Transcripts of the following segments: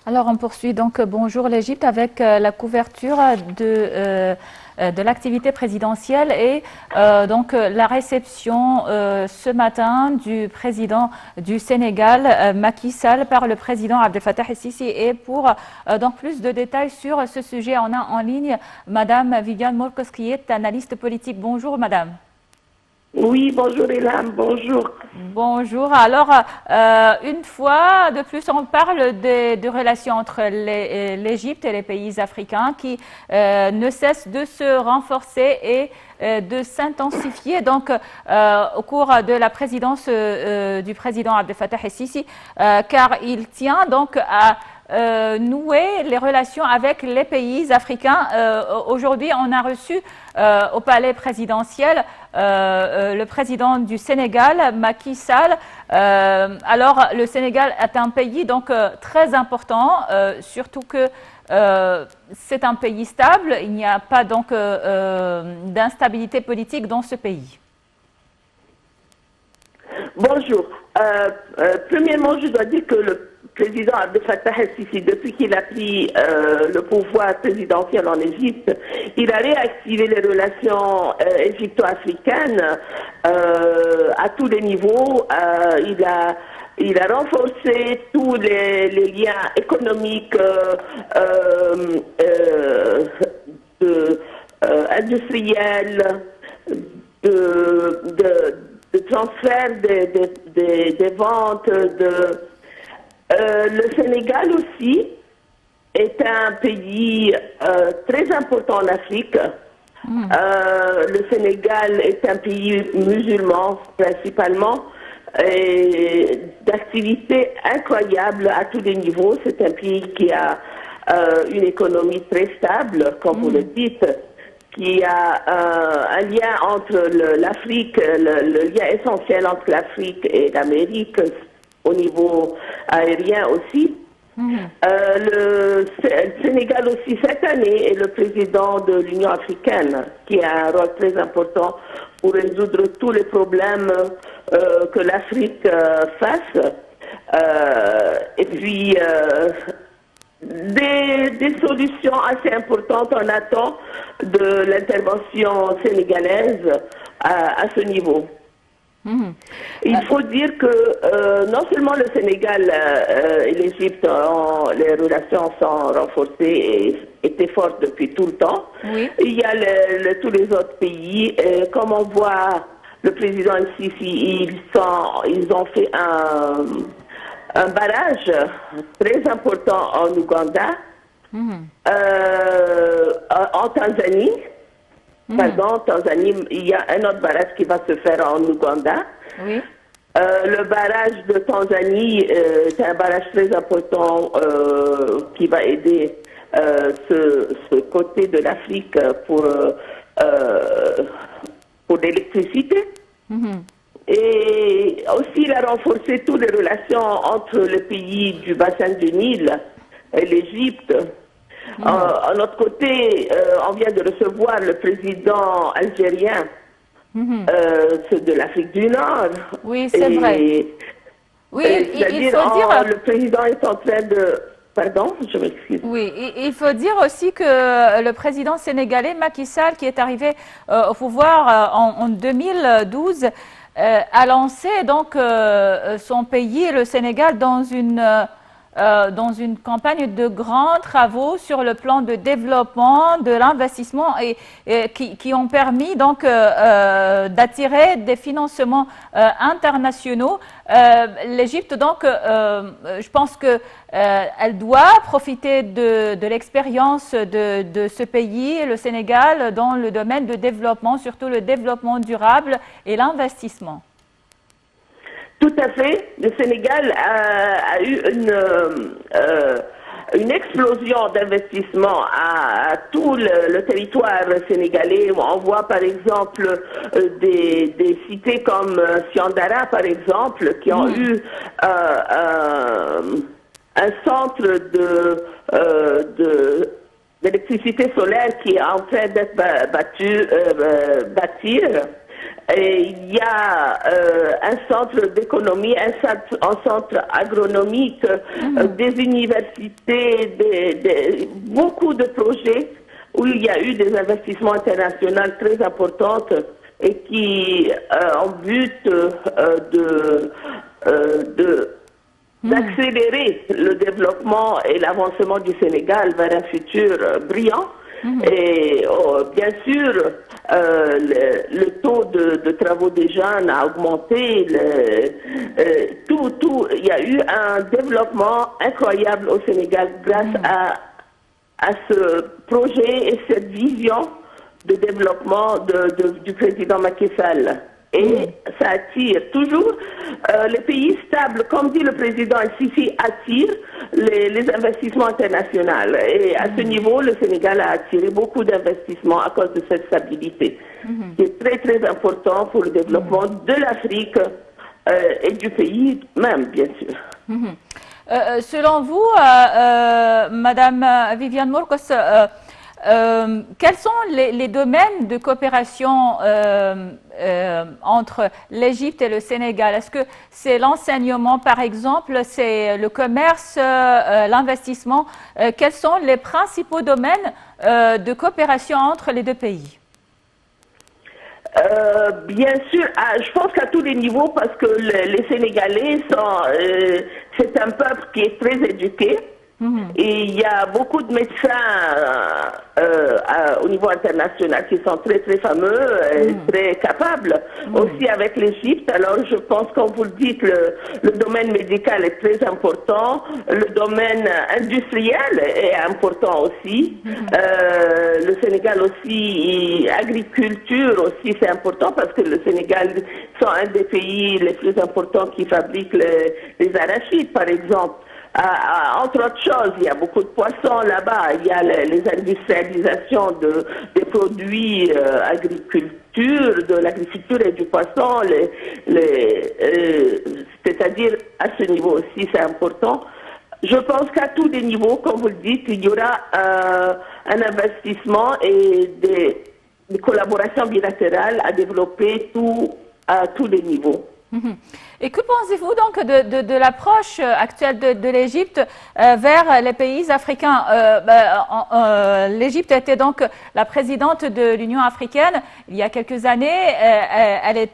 Alors, on poursuit donc Bonjour l'Égypte avec la couverture de l'activité présidentielle et donc la réception ce matin du président du Sénégal, Macky Sall, par le président Abdel Fattah el-Sisi. Et pour donc plus de détails sur ce sujet, on a en ligne Madame Viviane Morcos, qui est analyste politique. Bonjour Madame. Oui, bonjour Ilham, bonjour. Bonjour. Alors, une fois de plus, on parle de relations entre l'Égypte et les pays africains qui ne cessent de se renforcer et de s'intensifier. Donc, au cours de la présidence du président Abdel Fattah el-Sisi, car il tient donc à nouer les relations avec les pays africains. Aujourd'hui, on a reçu au palais présidentiel le président du Sénégal, Macky Sall. Alors, le Sénégal est un pays donc très important, surtout que c'est un pays stable. Il n'y a pas donc d'instabilité politique dans ce pays. Bonjour. Premièrement, je dois dire que le président Abdel Fattah el-Sisi, depuis qu'il a pris le pouvoir présidentiel en Égypte, il a réactivé les relations égypto-africaines à tous les niveaux. Il a renforcé tous les liens économiques, industriels, de transfert des ventes. Le Sénégal aussi est un pays très important en Afrique. Le Sénégal est un pays musulman principalement, et d'activités incroyables à tous les niveaux. C'est un pays qui a une économie très stable, comme vous le dites, qui a un lien entre l'Afrique, le lien essentiel entre l'Afrique et l'Amérique au niveau aérien aussi. Le Sénégal aussi cette année est le président de l'Union africaine, qui a un rôle très important pour résoudre tous les problèmes que l'Afrique face. Et puis des solutions assez importantes on attend de l'intervention sénégalaise à ce niveau. Il faut dire que non seulement le Sénégal et l'Égypte, les relations sont renforcées et étaient fortes depuis tout le temps. Oui. Il y a tous les autres pays. Comme on voit, le président el-Sisi, ils ont fait un barrage très important en Ouganda, en Tanzanie. Pardon, Tanzanie, il y a un autre barrage qui va se faire en Ouganda. Oui. Le barrage de Tanzanie est un barrage très important qui va aider ce côté de l'Afrique pour l'électricité. Et aussi, il a renforcé toutes les relations entre les pays du bassin du Nil et l'Égypte. À notre côté, on vient de recevoir le président algérien de l'Afrique du Nord. Oui, c'est vrai. Oui, il faut dire... Le président est en train de... Pardon, je m'excuse. Oui, il faut dire aussi que le président sénégalais Macky Sall, qui est arrivé au pouvoir en 2012, a lancé donc son pays, le Sénégal, dans une campagne de grands travaux sur le plan de développement, de l'investissement et qui ont permis donc d'attirer des financements internationaux. L'Égypte, donc, je pense que elle doit profiter de l'expérience de ce pays, le Sénégal, dans le domaine de développement, surtout le développement durable et l'investissement. Tout à fait. Le Sénégal a eu une explosion d'investissement à tout le territoire sénégalais. On voit par exemple des cités comme Siandara, par exemple, qui ont eu un centre d'électricité solaire qui est en train d'être bâtir. Et il y a un centre d'économie, un centre agronomique, des universités, beaucoup de projets où il y a eu des investissements internationaux très importants et qui ont but d'accélérer le développement et l'avancement du Sénégal vers un futur brillant. Et bien sûr, le taux de travaux des jeunes a augmenté. Il y a eu un développement incroyable au Sénégal grâce à ce projet et cette vision de développement du président Macky Sall. Et ça attire toujours les pays stables, comme dit le président Sisi, attire les investissements internationaux. Et à ce niveau, le Sénégal a attiré beaucoup d'investissements à cause de cette stabilité, qui est très très important pour le développement de l'Afrique et du pays même, bien sûr. Selon vous, Madame Viviane Morcos, quels sont les domaines de coopération entre l'Égypte et le Sénégal? Est-ce que c'est l'enseignement, par exemple, c'est le commerce, l'investissement? Quels sont les principaux domaines de coopération entre les deux pays? Bien sûr, je pense qu'à tous les niveaux, parce que les Sénégalais c'est un peuple qui est très éduqué. Et il y a beaucoup de médecins au niveau international qui sont très très fameux et très capables, aussi avec l'Égypte. Alors je pense, comme vous le dites, le domaine médical est très important, le domaine industriel est important aussi, le Sénégal aussi, agriculture aussi c'est important parce que le Sénégal sont un des pays les plus importants qui fabriquent les arachides par exemple. Entre autres choses, il y a beaucoup de poissons là-bas, il y a les industrialisations des produits agriculture, de l'agriculture et du poisson, c'est-à-dire à ce niveau aussi c'est important. Je pense qu'à tous les niveaux, comme vous le dites, il y aura un investissement et des collaborations bilatérales à développer à tous les niveaux. Et que pensez-vous donc de l'approche actuelle de l'Égypte vers les pays africains? L'Égypte était donc la présidente de l'Union africaine il y a quelques années. Elle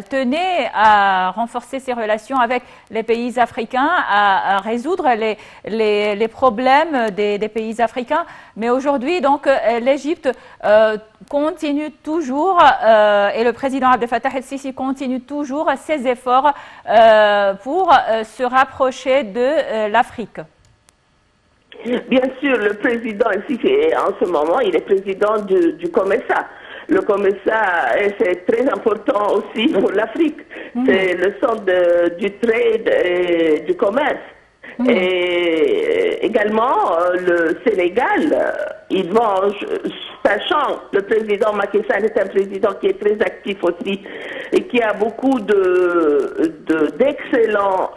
tenait à renforcer ses relations avec les pays africains, à résoudre les problèmes des pays africains. Mais aujourd'hui, donc, l'Égypte continue toujours, et le président Abdel Fattah el-Sisi continue toujours ses efforts pour se rapprocher de l'Afrique. Bien sûr, le président el-Sisi, en ce moment, il est président du COMESA. Le COMESA, c'est très important aussi pour l'Afrique. C'est le centre du trade et du commerce. Et également, le Sénégal, sachant le président Macky Sall est un président qui est très actif aussi et qui a beaucoup d'excellents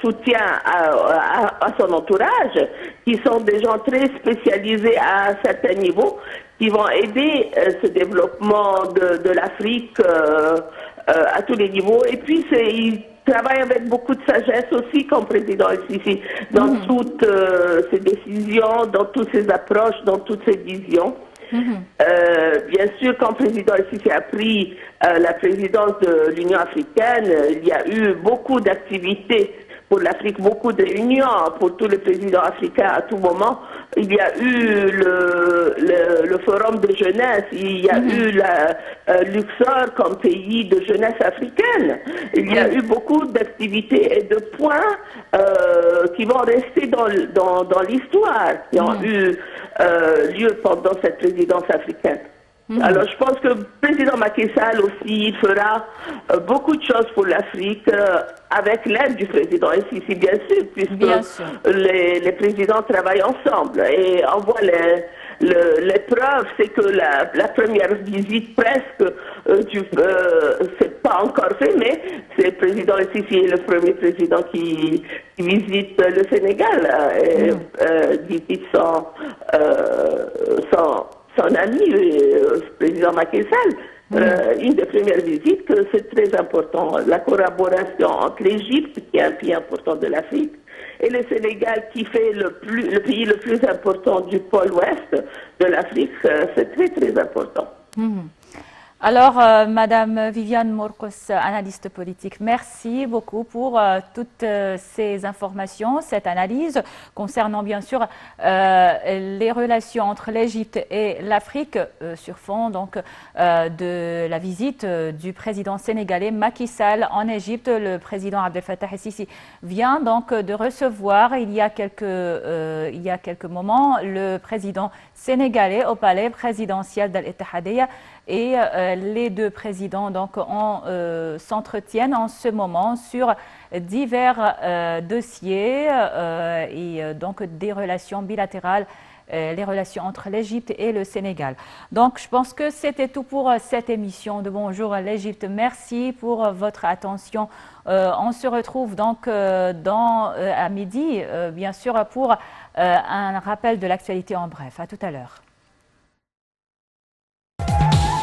soutiens à son entourage, qui sont des gens très spécialisés à certains niveaux, qui vont aider ce développement de l'Afrique à tous les niveaux. Et puis, il travaille avec beaucoup de sagesse aussi comme président el-Sisi dans toutes ses décisions, dans toutes ses approches, dans toutes ses visions. Bien sûr, quand le président el-Sisi a pris la présidence de l'Union africaine, il y a eu beaucoup d'activités pour l'Afrique, beaucoup de réunions pour tous les présidents africains à tout moment. Il y a eu le forum de jeunesse, il y a eu Luxor comme pays de jeunesse africaine. Il y a eu beaucoup d'activités et de points qui vont rester dans l'histoire, qui ont eu lieu pendant cette présidence africaine. Alors je pense que le président Macky Sall aussi fera beaucoup de choses pour l'Afrique avec l'aide du président el-Sisi, bien sûr, puisque les présidents travaillent ensemble. Et on voit l'épreuve, c'est que la première visite presque, c'est pas encore fait, mais c'est le président el-Sisi est le premier président qui visite le Sénégal et visite son ami, le président Macky Sall. une des premières visites, que c'est très important. La collaboration entre l'Égypte, qui est un pays important de l'Afrique, et le Sénégal, qui fait le pays le plus important du pôle ouest de l'Afrique, c'est très, très important. Alors, Madame Viviane Morcos, analyste politique, merci beaucoup pour toutes ces informations, cette analyse concernant bien sûr les relations entre l'Égypte et l'Afrique sur fond donc de la visite du président sénégalais Macky Sall en Égypte. Le président Abdel Fattah el-Sisi vient donc de recevoir il y a quelques moments le président sénégalais au palais présidentiel d'Al-Ittihadiyya. Et les deux présidents donc s'entretiennent en ce moment sur divers dossiers et donc des relations bilatérales, les relations entre l'Égypte et le Sénégal. Donc je pense que c'était tout pour cette émission de Bonjour l'Égypte. Merci pour votre attention. On se retrouve donc à midi, bien sûr, pour un rappel de l'actualité en bref. À tout à l'heure.